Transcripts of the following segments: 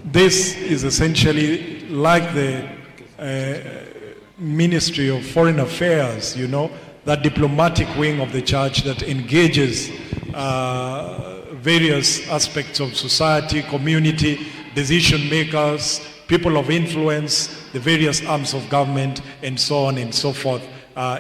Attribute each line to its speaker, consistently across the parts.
Speaker 1: This is essentially like the Ministry of Foreign Affairs, that diplomatic wing of the church that engages various aspects of society, community, decision makers, people of influence, the various arms of government, and so on and so forth,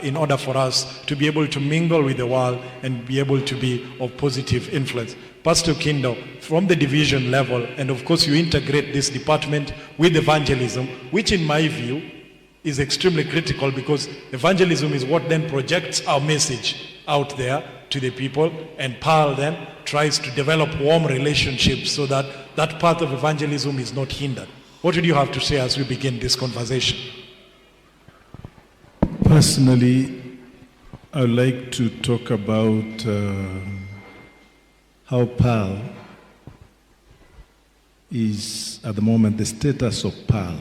Speaker 1: in order for us to be able to mingle with the world and be able to be of positive influence. Pastor Kindo, from the division level, and of course you integrate this department with evangelism, which in my view is extremely critical, because evangelism is what then projects our message out there to the people, and PARL then tries to develop warm relationships so that that path of evangelism is not hindered. What would you have to say as we begin this conversation?
Speaker 2: Personally, I would like to talk about how PARL is, at the moment, the status of PARL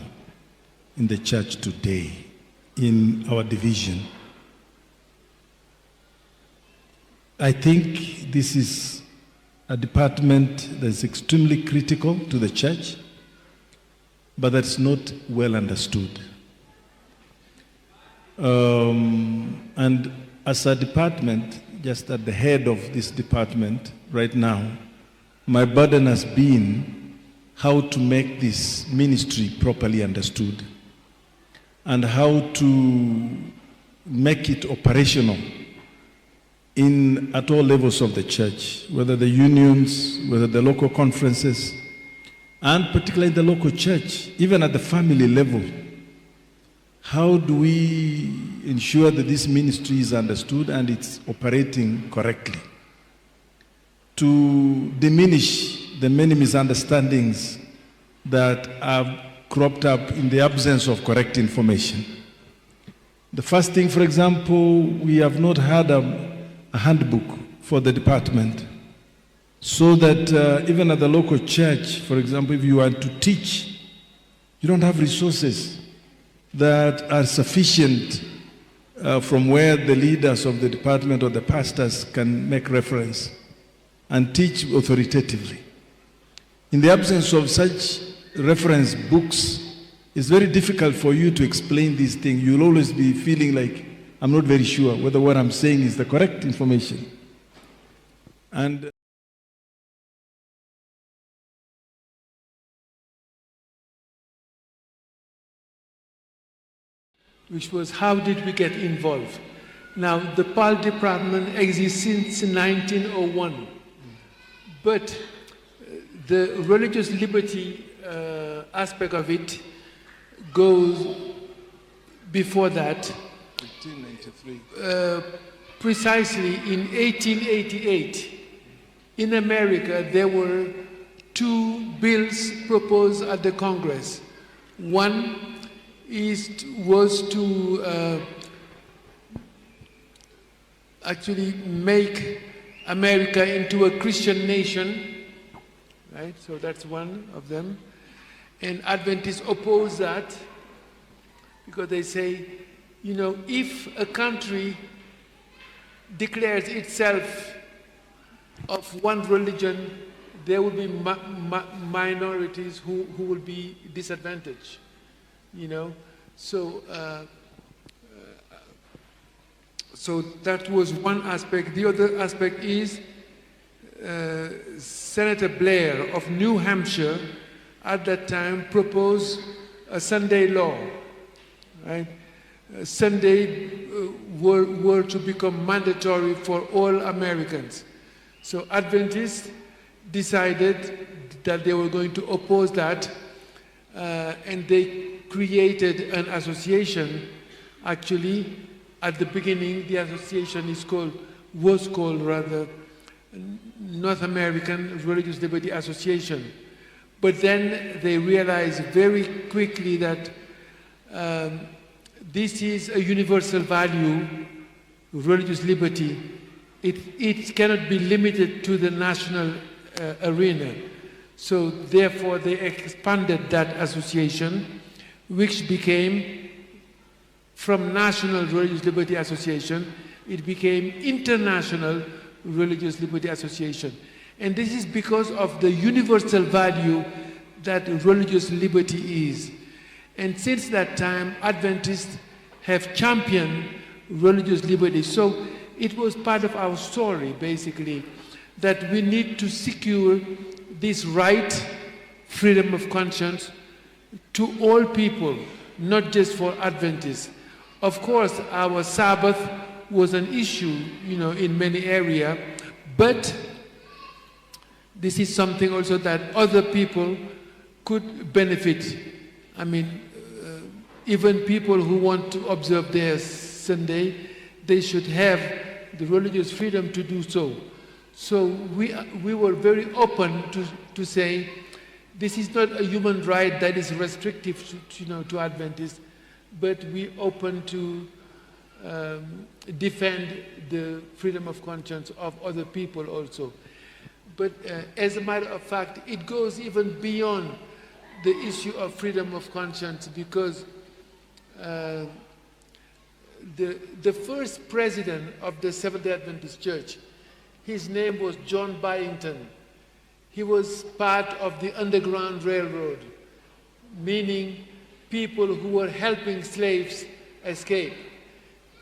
Speaker 2: in the church today, in our division. I think this is a department that is extremely critical to the church, but that's not well understood. And as a department, just at the head of this department right now, my burden has been how to make this ministry properly understood and how to make it operational at all levels of the church, whether the unions, whether the local conferences, and particularly the local church, even at the family level. How do we ensure that this ministry is understood and it's operating correctly? To diminish the many misunderstandings that have cropped up in the absence of correct information. The first thing, for example, we have not had a handbook for the department, so that even at the local church, for example, if you want to teach, you don't have resources that are sufficient from where the leaders of the department or the pastors can make reference and teach authoritatively. In the absence of such reference books, it's very difficult for you to explain these things. You'll always be feeling like, I'm not very sure whether what I'm saying is the correct information. And
Speaker 3: which was, how did we get involved? Now, the PARL department exists since 1901, but the religious liberty aspect of it goes before that.
Speaker 2: 1893.
Speaker 3: Precisely in 1888, in America, there were two bills proposed at the Congress. One was to actually make America into a Christian nation, right? So that's one of them. And Adventists oppose that because they say, if a country declares itself of one religion, there will be minorities who will be disadvantaged. So that was one aspect. The other aspect is Senator Blair of New Hampshire at that time proposed a Sunday law, right? Sunday were to become mandatory for all Americans. So Adventists decided that they were going to oppose that, and they created an association. Actually, at the beginning, the association was called North American Religious Liberty Association. But then they realized very quickly that this is a universal value, religious liberty. It cannot be limited to the national arena. So therefore, they expanded that association, which became, from National Religious Liberty Association, it became International Religious Liberty Association. And this is because of the universal value that religious liberty is. And since that time, Adventists have championed religious liberty. So it was part of our story, basically, that we need to secure this right, freedom of conscience, to all people, not just for Adventists. Of course, our Sabbath was an issue, in many areas, but this is something also that other people could benefit. I mean, even people who want to observe their Sunday, they should have the religious freedom to do so. So we were very open to say, this is not a human right that is restrictive to Adventists, but we open to defend the freedom of conscience of other people also. But as a matter of fact, it goes even beyond the issue of freedom of conscience, because the first president of the Seventh-day Adventist Church, his name was John Byington. He was part of the Underground Railroad, meaning people who were helping slaves escape.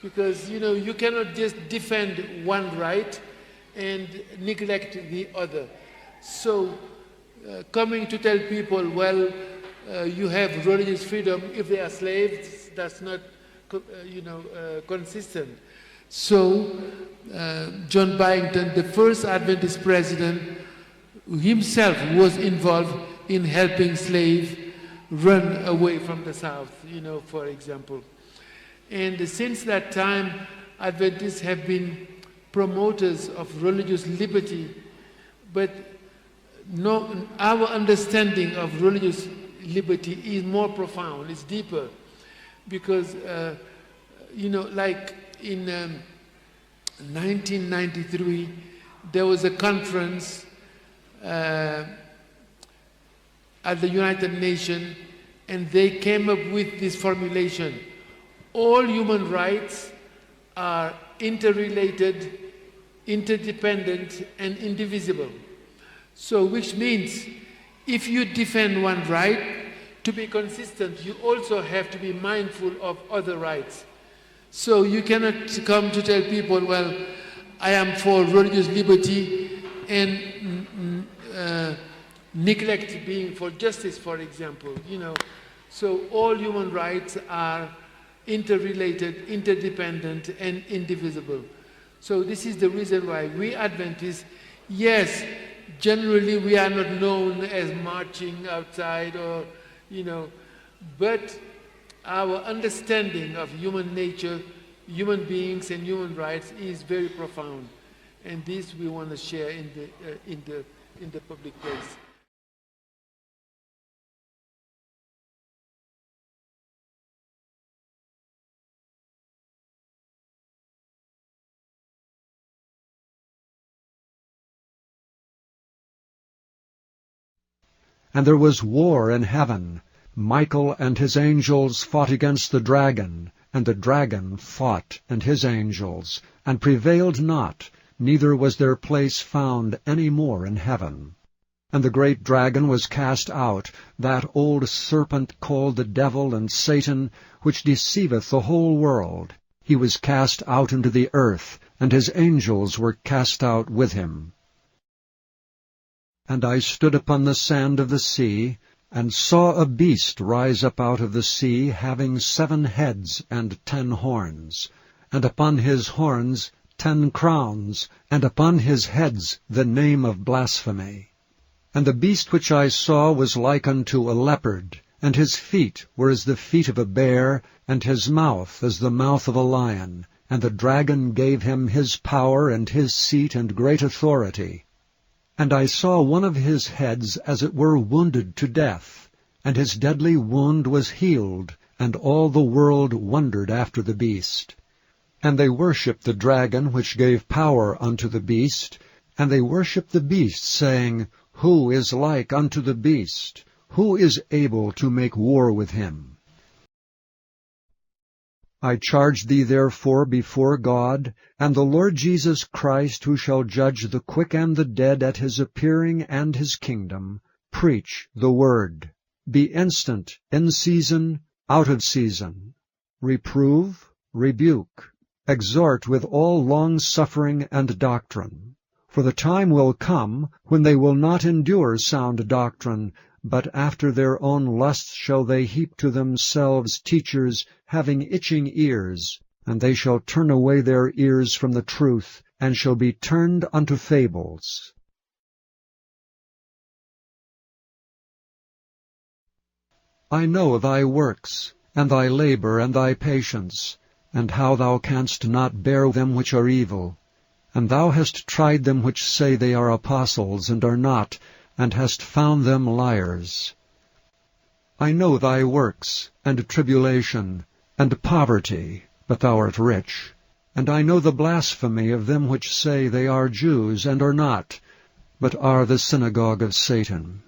Speaker 3: Because, you cannot just defend one right and neglect the other. So, coming to tell people, well, you have religious freedom if they are slaves, that's not, consistent. So, John Byington, the first Adventist president, himself was involved in helping slaves run away from the South, for example. And since that time, Adventists have been promoters of religious liberty, but our understanding of religious liberty is more profound, it's deeper, because, like in 1993, there was a conference at the United Nations, and they came up with this formulation: all human rights are interrelated, interdependent, and indivisible. So, which means if you defend one right, to be consistent, you also have to be mindful of other rights. So you cannot come to tell people, well, I am for religious liberty and neglect being for justice, for example. So all human rights are interrelated, interdependent, and indivisible. So this is the reason why we Adventists, yes, generally we are not known as marching outside or, but our understanding of human nature, human beings, and human rights is very profound. And this we want to share in the public place.
Speaker 4: And there was war in heaven. Michael and his angels fought against the dragon, and the dragon fought and his angels, and prevailed not, neither was their place found any more in heaven. And the great dragon was cast out, that old serpent called the devil and Satan, which deceiveth the whole world. He was cast out into the earth, and his angels were cast out with him. And I stood upon the sand of the sea, and saw a beast rise up out of the sea, having 7 heads and 10 horns, and upon his horns 10 crowns, and upon his heads the name of blasphemy. And the beast which I saw was like unto a leopard, and his feet were as the feet of a bear, and his mouth as the mouth of a lion. And the dragon gave him his power and his seat and great authority. And I saw one of his heads as it were wounded to death, and his deadly wound was healed, and all the world wondered after the beast. And they worshipped the dragon which gave power unto the beast, and they worshipped the beast, saying, Who is like unto the beast? Who is able to make war with him? I charge thee therefore before God, and the Lord Jesus Christ, who shall judge the quick and the dead at his appearing and his kingdom, preach the word. Be instant in season, out of season. Reprove, rebuke, exhort with all long-suffering and doctrine. For the time will come when they will not endure sound doctrine, but after their own lusts shall they heap to themselves teachers having itching ears, and they shall turn away their ears from the truth, and shall be turned unto fables. I know thy works, and thy labor, and thy patience, and how thou canst not bear them which are evil. And thou hast tried them which say they are apostles, and are not, and hast found them liars. I know thy works, and tribulation, and poverty, but thou art rich. And I know the blasphemy of them which say they are Jews, and are not, but are the synagogue of Satan.